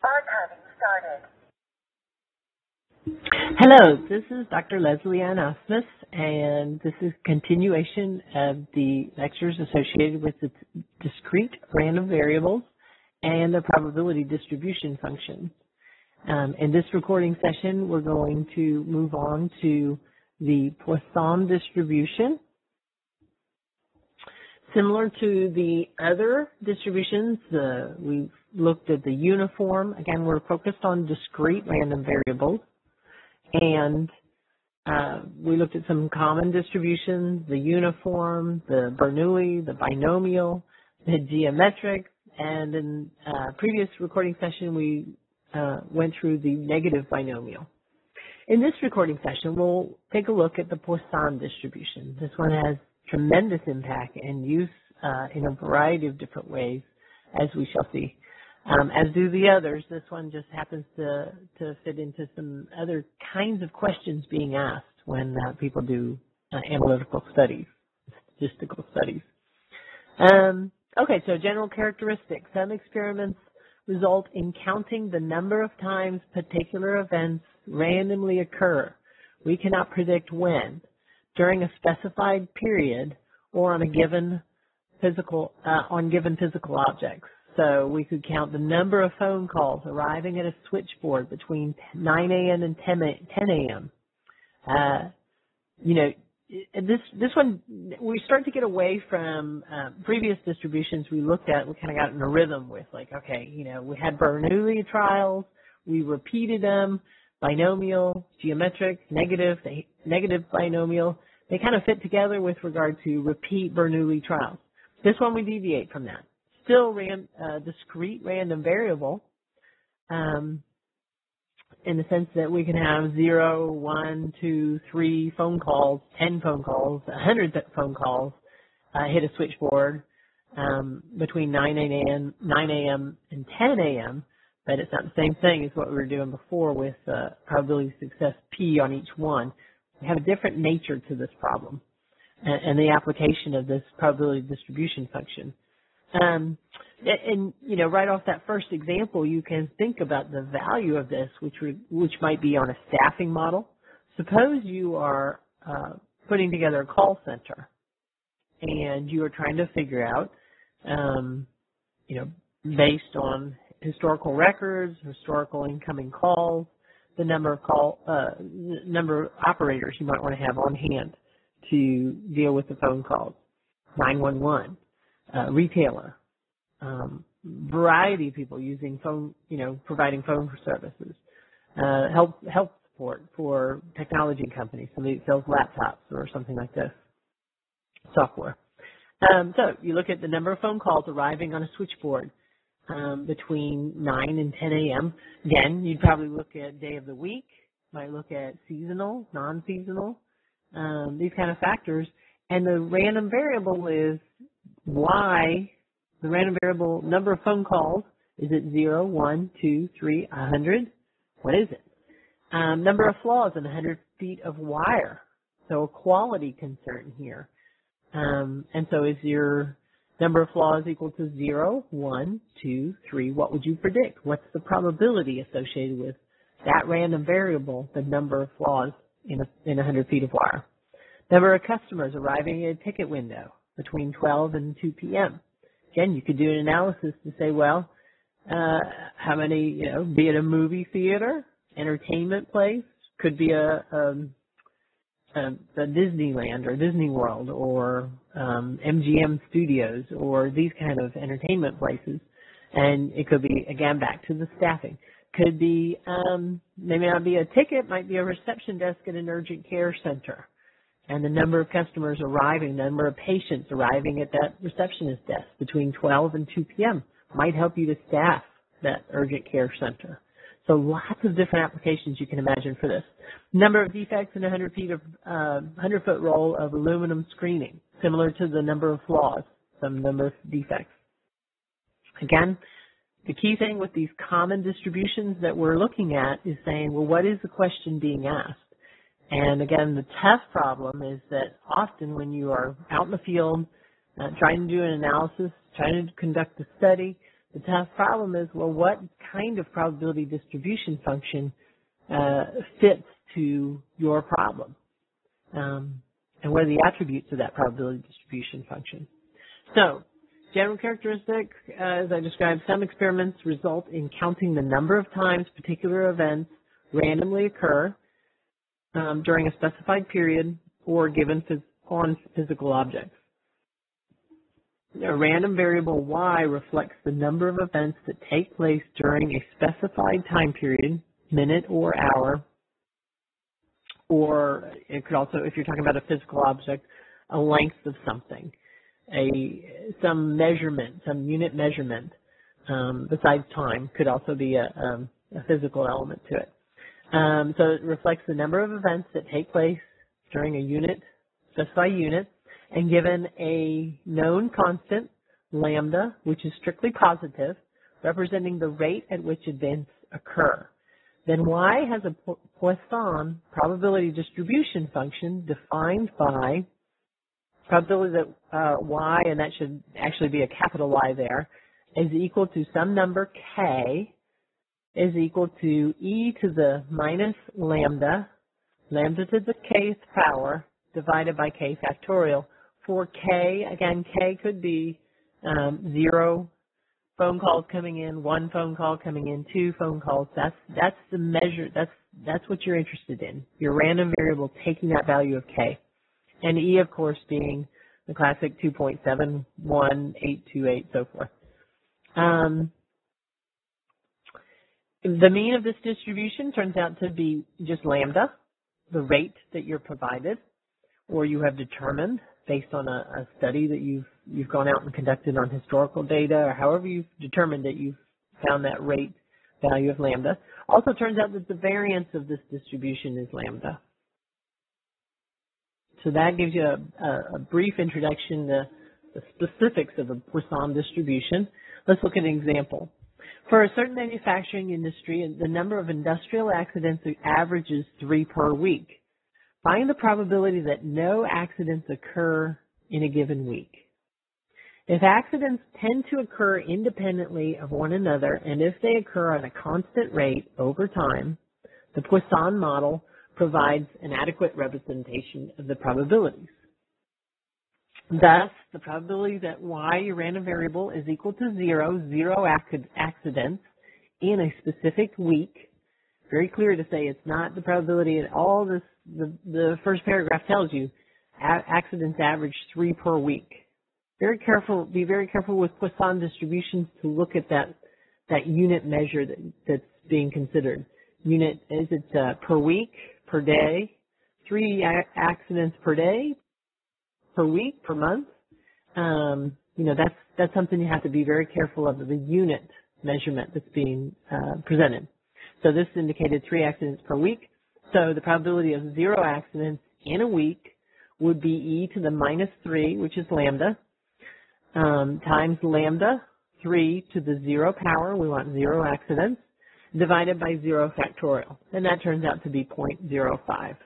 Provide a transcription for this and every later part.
Archiving started. Hello, this is Dr. Leslie Ann Osmus, and this is continuation of the lectures associated with the discrete random variables and the probability distribution function. In this recording session, we're going to move on to the Poisson distribution. Similar to the other distributions, we've looked at the uniform. Again, we're focused on discrete random variables. And we looked at some common distributions, the uniform, the Bernoulli, the binomial, the geometric, and in previous recording session, we went through the negative binomial. In this recording session, we'll take a look at the Poisson distribution. This one has tremendous impact and use in a variety of different ways, as we shall see. As do the others, this one just happens to fit into some other kinds of questions being asked when people do analytical studies, statistical studies. Okay, so general characteristics. Some experiments result in counting the number of times particular events randomly occur. We cannot predict when, during a specified period, or on a given physical objects. So we could count the number of phone calls arriving at a switchboard between 9 a.m. and 10 a.m. This one, we start to get away from previous distributions we looked at. We kind of got in a rhythm with, like, okay, we had Bernoulli trials, we repeated them, binomial, geometric, negative binomial. They kind of fit together with regard to repeat Bernoulli trials. This one we deviate from that. Still discrete random variable in the sense that we can have 0, 1, 2, 3 phone calls, 10 phone calls, 100 phone calls hit a switchboard between 9 a.m. and 10 a.m., but it's not the same thing as what we were doing before with probability of success P on each one. We have a different nature to this problem and the application of this probability distribution function. Right off that first example, you can think about the value of this, which might be on a staffing model. Suppose you are putting together a call center, and you are trying to figure out, based on historical records, historical incoming calls, the number of operators you might want to have on hand to deal with the phone calls. 911. Retailer, variety of people using phone, providing phone services, health support for technology companies, somebody that sells laptops or something like this, software. So you look at the number of phone calls arriving on a switchboard between 9 and 10 a.m. Again, you'd probably look at day of the week, might look at seasonal, non-seasonal, these kind of factors, and the random variable is why the random variable number of phone calls. Is it 0, 1, 2, 3, 100? What is it? Number of flaws in 100 feet of wire. So a quality concern here. And so is your number of flaws equal to 0, 1, 2, 3? What would you predict? What's the probability associated with that random variable, the number of flaws in 100 feet of wire? Number of customers arriving at a ticket window between 12 and 2 p.m. Again, you could do an analysis to say, well, how many, be it a movie theater, entertainment place, could be a Disneyland or Disney World or MGM Studios or these kind of entertainment places. And it could be, again, back to the staffing. Could be, maybe not be a ticket, might be a reception desk at an urgent care center. And the number of customers arriving, the number of patients arriving at that receptionist desk between 12 and 2 p.m. might help you to staff that urgent care center. So lots of different applications you can imagine for this. Number of defects in a 100-foot roll of aluminum screening, similar to the number of flaws, some number of defects. Again, the key thing with these common distributions that we're looking at is saying, well, what is the question being asked? And again, the tough problem is that often when you are out in the field trying to do an analysis, trying to conduct a study, The tough problem is, well, what kind of probability distribution function fits to your problem? And what are the attributes of that probability distribution function? So, general characteristic, as I described, some experiments result in counting the number of times particular events randomly occur during a specified period or given on physical objects. A random variable y reflects the number of events that take place during a specified time period, minute or hour, or it could also, if you're talking about a physical object, a length of something, some measurement, some unit measurement besides time could also be a physical element to it. So it reflects the number of events that take place during a specified unit, and given a known constant, lambda, which is strictly positive, representing the rate at which events occur. Then y has a Poisson probability distribution function defined by probability that y, and that should actually be a capital Y there, is equal to some number k is equal to e to the minus lambda to the kth power, divided by k factorial. For k, again, k could be 0 phone calls coming in, 1 phone call coming in, 2 phone calls. That's the measure. That's what you're interested in. Your random variable taking that value of k, and e, of course, being the classic 2.71828, so forth. The mean of this distribution turns out to be just lambda, the rate that you're provided, or you have determined based on a study that you've gone out and conducted on historical data, or however you've determined that you've found that rate value of lambda. Also turns out that the variance of this distribution is lambda. So that gives you a brief introduction to the specifics of a Poisson distribution. Let's look at an example. For a certain manufacturing industry, the number of industrial accidents averages 3 per week. Find the probability that no accidents occur in a given week. If accidents tend to occur independently of one another, and if they occur at a constant rate over time, the Poisson model provides an adequate representation of the probabilities. Thus, the probability that y, your random variable, is equal to 0 accidents in a specific week. Very clear to say it's not the probability at all. The first paragraph tells you accidents average 3 per week. Be very careful with Poisson distributions to look at that unit measure that's being considered. Unit, is it per week, per day, 3 accidents per day, per week, per month? That's something you have to be very careful of, the unit measurement that's being presented. So this indicated 3 accidents per week. So the probability of 0 accidents in a week would be e to the minus 3, which is lambda, times lambda, 3 to the 0 power, we want 0 accidents, divided by 0 factorial. And that turns out to be 0.05,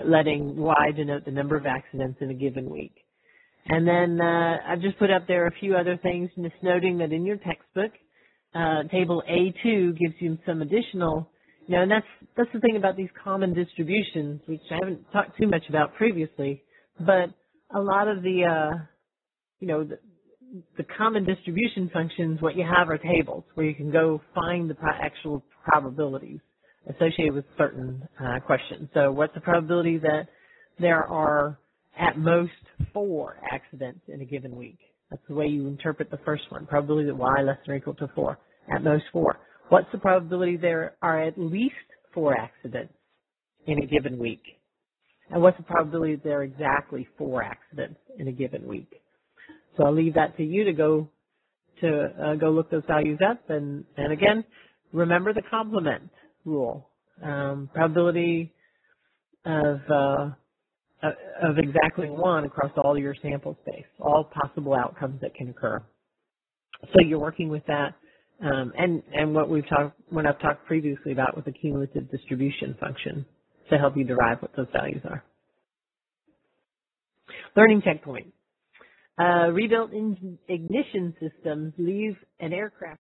letting y denote the number of accidents in a given week. And then I've just put up there a few other things, just noting that in your textbook, table A2 gives you some additional, and that's the thing about these common distributions, which I haven't talked too much about previously, but a lot of the common distribution functions, what you have are tables where you can go find the actual probabilities associated with certain questions. So what's the probability that there are at most 4 accidents in a given week? That's the way you interpret the first one, probability that y less than or equal to 4, at most 4. What's the probability there are at least 4 accidents in a given week? And what's the probability that there are exactly 4 accidents in a given week? So I'll leave that to you to go look those values up. And again, remember the complement rule. Probability of exactly 1 across all your sample space, all possible outcomes that can occur. So you're working with that, and what I've talked previously about with the cumulative distribution function to help you derive what those values are. Learning checkpoint. Rebuilt ignition systems leave an aircraft